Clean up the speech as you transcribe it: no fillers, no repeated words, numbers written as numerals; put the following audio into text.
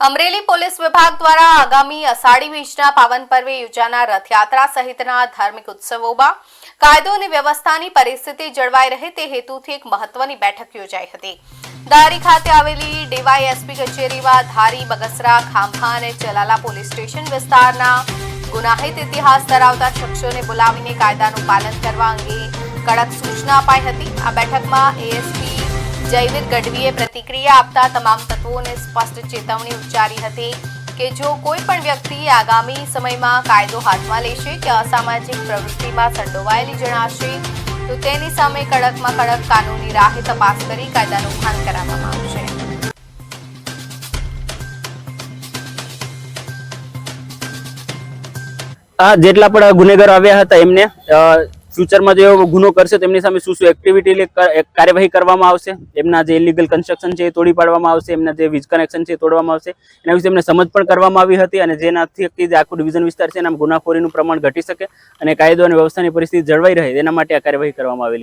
Amreli police વિભાગ દ્વારા આગામી અષાઢી બીજના પાવન પર્વે યોજાનાર રથયાત્રા સહિતના ધાર્મિક ઉત્સવોમાં કાયદો અને વ્યવસ્થાની પરિસ્થિતિ જળવાઈ રહે તે હેતુથી એક મહત્વની બેઠક યોજાઈ હતી। ધારી ખાતે આવેલી ડીવાયએસપી કચેરીમાં ધારી, બગસરા, ખાંભા અને ચલાલા પોલીસ સ્ટેશન વિસ્તારના ગુનાહિત ઇતિહાસ ધરાવતા શખ્સોને બોલાવીને કાયદાનું પાલન કરવા અંગે કડક સૂચના અપાઈ હતી। આ બેઠકમાં એએસપી જયવીર ગઢવીએ પ્રતિક્રિયા આપતા તમામ તત્વોને સ્પષ્ટ ચેતવણી ઉચ્ચારી હતી કે જો કોઈ પણ વ્યક્તિ આગામી સમયમાં કાયદો હાથમાં લેશે કે અસામાજિક પ્રવૃત્તિમાં સંડોવાયેલી જણાશે તો તેની સામે કડકમાં કડક કાનૂની રાહે તપાસ કરી કાયદાનું ભાન કરાવવામાં આવશે। જેટલા પણ ગુનેગારો આવ્યા હતા એમને ફ્યુચરમાં જો ગુનો કરશે તેમની સામે શું શું એક્ટિવિટી કાર્યવાહી કરવામાં આવશે, એમના જે ઇલીગલ કન્સ્ટ્રક્શન છે એ તોડી પાડવામાં આવશે, એમના જે વીજ કનેક્શન છે એ તોડવામાં આવશે, એના વિશે એમને સમજ પણ કરવામાં આવી હતી અને જેનાથી જે આખું ડિવિઝન વિસ્તાર છે એના ગુનાખોરીનું પ્રમાણ ઘટી શકે અને કાયદો અને વ્યવસ્થાની પરિસ્થિતિ જળવાઈ રહે એના માટે આ કાર્યવાહી કરવામાં આવેલી।